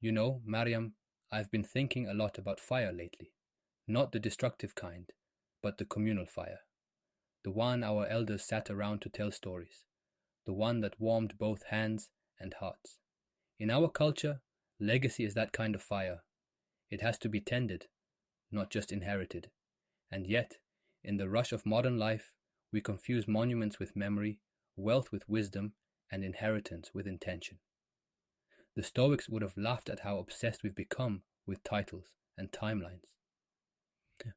You know, Maryam, I've been thinking a lot about fire lately. Not the destructive kind, but the communal fire. The one our elders sat around to tell stories. The one that warmed both hands and hearts. In our culture, legacy is that kind of fire. It has to be tended, not just inherited. And yet, in the rush of modern life, we confuse monuments with memory, wealth with wisdom, and inheritance with intention. The Stoics would have laughed at how obsessed we've become with titles and timelines.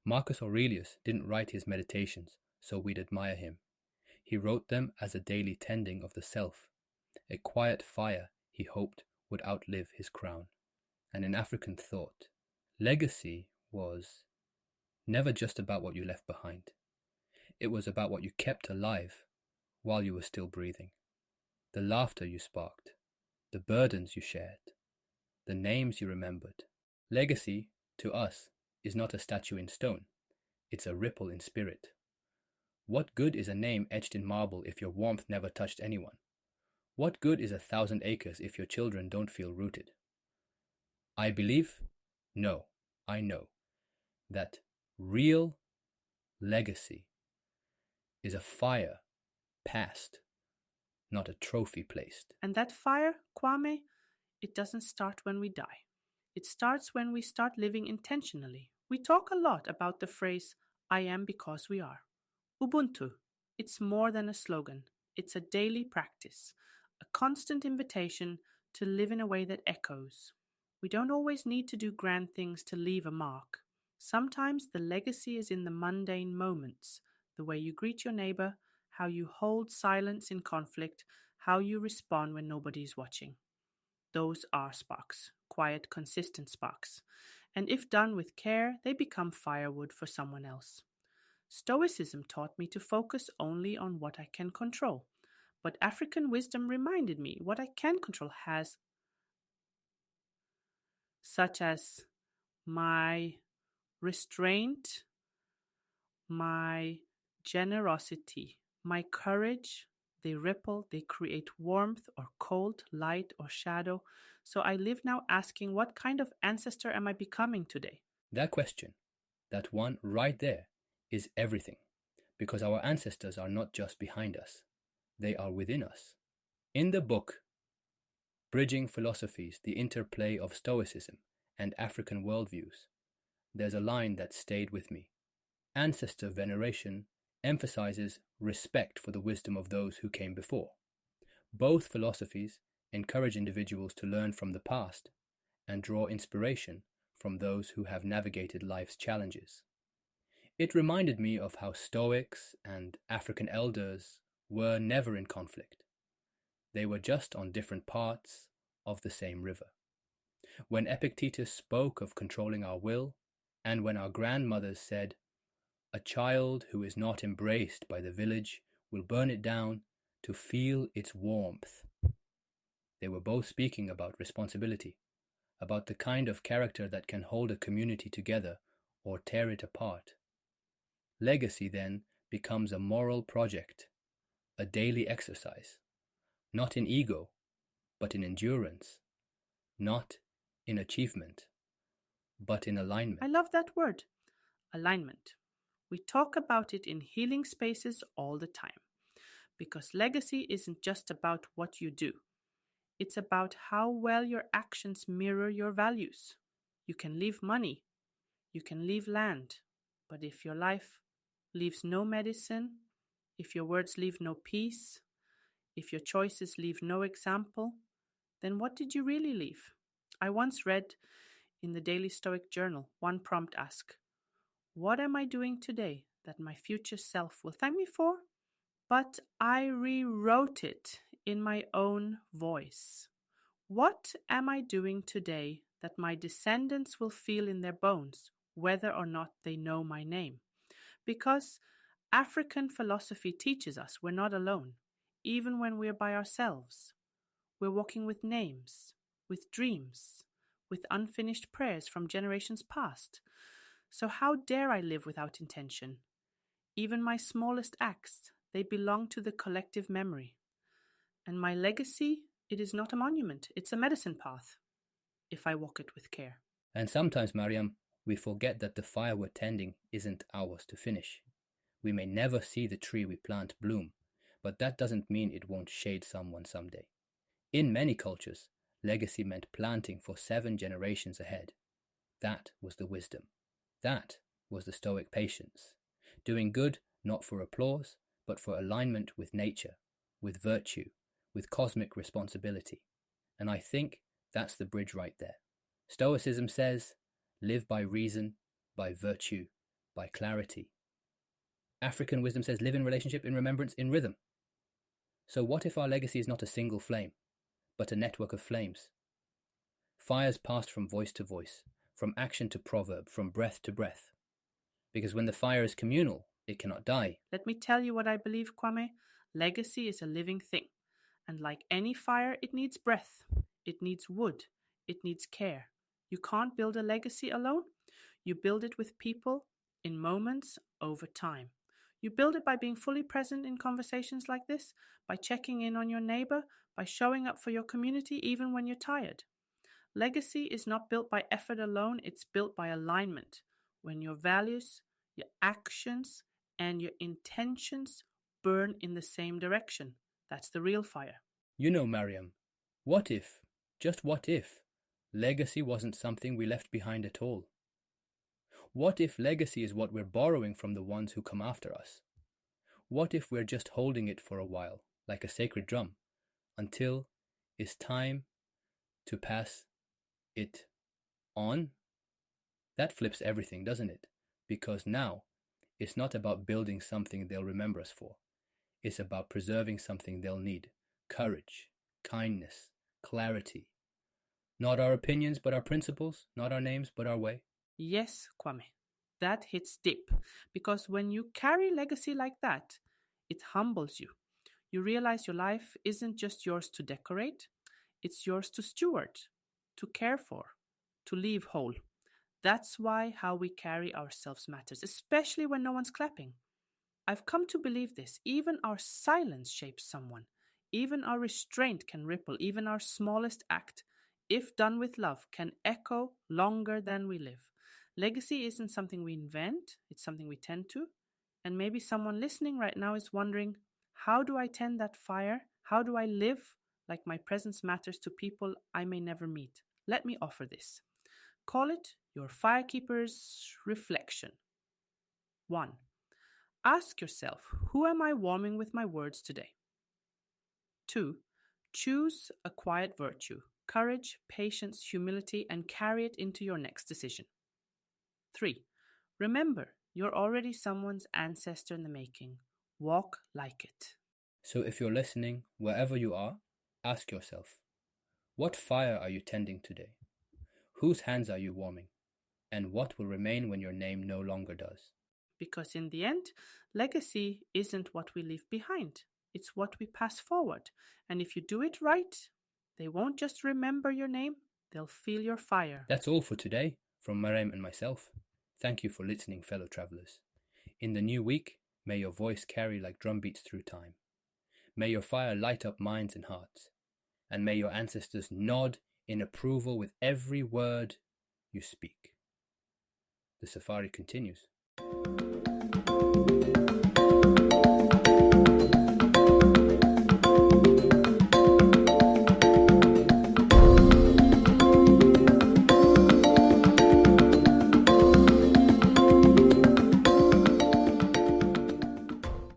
Marcus Aurelius didn't write his meditations so we'd admire him. He wrote them as a daily tending of the self, a quiet fire he hoped would outlive his crown. And in African thought, legacy was never just about what you left behind. It was about what you kept alive while you were still breathing. The laughter you sparked, the burdens you shared, the names you remembered. Legacy, to us, is not a statue in stone. It's a ripple in spirit. What good is a name etched in marble if your warmth never touched anyone? What good is 1,000 acres if your children don't feel rooted? I believe, no, I know, that real legacy is a fire passed, not a trophy placed. And that fire, Kwame, it doesn't start when we die. It starts when we start living intentionally. We talk a lot about the phrase, I am because we are. Ubuntu, it's more than a slogan. It's a daily practice, a constant invitation to live in a way that echoes. We don't always need to do grand things to leave a mark. Sometimes the legacy is in the mundane moments, the way you greet your neighbor, how you hold silence in conflict, how you respond when nobody's watching. Those are sparks, quiet, consistent sparks. And if done with care, they become firewood for someone else. Stoicism taught me to focus only on what I can control. But African wisdom reminded me what I can control has, such as my restraint, my generosity, my courage. They ripple, they create warmth or cold, light or shadow. So I live now asking, what kind of ancestor am I becoming today? That question, that one right there, is everything. Because our ancestors are not just behind us, they are within us. In the book, Bridging Philosophies, the Interplay of Stoicism and African Worldviews, there's a line that stayed with me. Ancestor veneration emphasizes respect for the wisdom of those who came before. Both philosophies encourage individuals to learn from the past and draw inspiration from those who have navigated life's challenges. It reminded me of how Stoics and African elders were never in conflict. They were just on different parts of the same river. When Epictetus spoke of controlling our will, and when our grandmothers said, "A child who is not embraced by the village will burn it down to feel its warmth," they were both speaking about responsibility, about the kind of character that can hold a community together or tear it apart. Legacy then becomes a moral project, a daily exercise, not in ego, but in endurance, not in achievement, but in alignment. I love that word, alignment. We talk about it in healing spaces all the time, because legacy isn't just about what you do. It's about how well your actions mirror your values. You can leave money, you can leave land, but if your life leaves no medicine, if your words leave no peace, if your choices leave no example, then what did you really leave? I once read in the Daily Stoic Journal one prompt ask, what am I doing today that my future self will thank me for? But I rewrote it in my own voice. What am I doing today that my descendants will feel in their bones, whether or not they know my name? Because African philosophy teaches us we're not alone, even when we're by ourselves. We're walking with names, with dreams, with unfinished prayers from generations past. So how dare I live without intention? Even my smallest acts, they belong to the collective memory. And my legacy, it is not a monument, it's a medicine path. if I walk it with care. And sometimes, Maryam, we forget that the fire we're tending isn't ours to finish. We may never see the tree we plant bloom, but that doesn't mean it won't shade someone someday. In many cultures, legacy meant planting for 7 generations ahead. That was the wisdom. That was the Stoic patience. Doing good not for applause, but for alignment with nature, with virtue, with cosmic responsibility. And I think that's the bridge right there. Stoicism says, live by reason, by virtue, by clarity. African wisdom says, live in relationship, in remembrance, in rhythm. So what if our legacy is not a single flame, but a network of flames? Fires passed from voice to voice, from action to proverb, from breath to breath. Because when the fire is communal, it cannot die. Let me tell you what I believe, Kwame. Legacy is a living thing. And like any fire, it needs breath. It needs wood. It needs care. You can't build a legacy alone. You build it with people, in moments, over time. You build it by being fully present in conversations like this, by checking in on your neighbor, by showing up for your community even when you're tired. Legacy is not built by effort alone, it's built by alignment. When your values, your actions, and your intentions burn in the same direction. That's the real fire. You know, Maryam, what if, just what if, legacy wasn't something we left behind at all? What if legacy is what we're borrowing from the ones who come after us? What if we're just holding it for a while, like a sacred drum, until it's time to pass it on? That flips everything, doesn't it? Because now, it's not about building something they'll remember us for. It's about preserving something they'll need. Courage, kindness, clarity. Not our opinions, but our principles. Not our names, but our way. Yes, Kwame, that hits deep. Because when you carry legacy like that, it humbles you. You realize your life isn't just yours to decorate, it's yours to steward, to care for, to leave whole. That's why how we carry ourselves matters, especially when no one's clapping. I've come to believe this. Even our silence shapes someone. Even our restraint can ripple. Even our smallest act, if done with love, can echo longer than we live. Legacy isn't something we invent, it's something we tend to. And maybe someone listening right now is wondering, how do I tend that fire? How do I live like my presence matters to people I may never meet? Let me offer this. Call it your firekeeper's reflection. 1. Ask yourself, who am I warming with my words today? 2. Choose a quiet virtue, courage, patience, humility, and carry it into your next decision. 3. Remember, you're already someone's ancestor in the making. Walk like it. So if you're listening, wherever you are, ask yourself, what fire are you tending today? Whose hands are you warming? And what will remain when your name no longer does? Because in the end, legacy isn't what we leave behind. It's what we pass forward. And if you do it right, they won't just remember your name, they'll feel your fire. That's all for today from Maryam and myself. Thank you for listening, fellow travelers. In the new week, may your voice carry like drumbeats through time. May your fire light up minds and hearts. And may your ancestors nod in approval with every word you speak. The safari continues.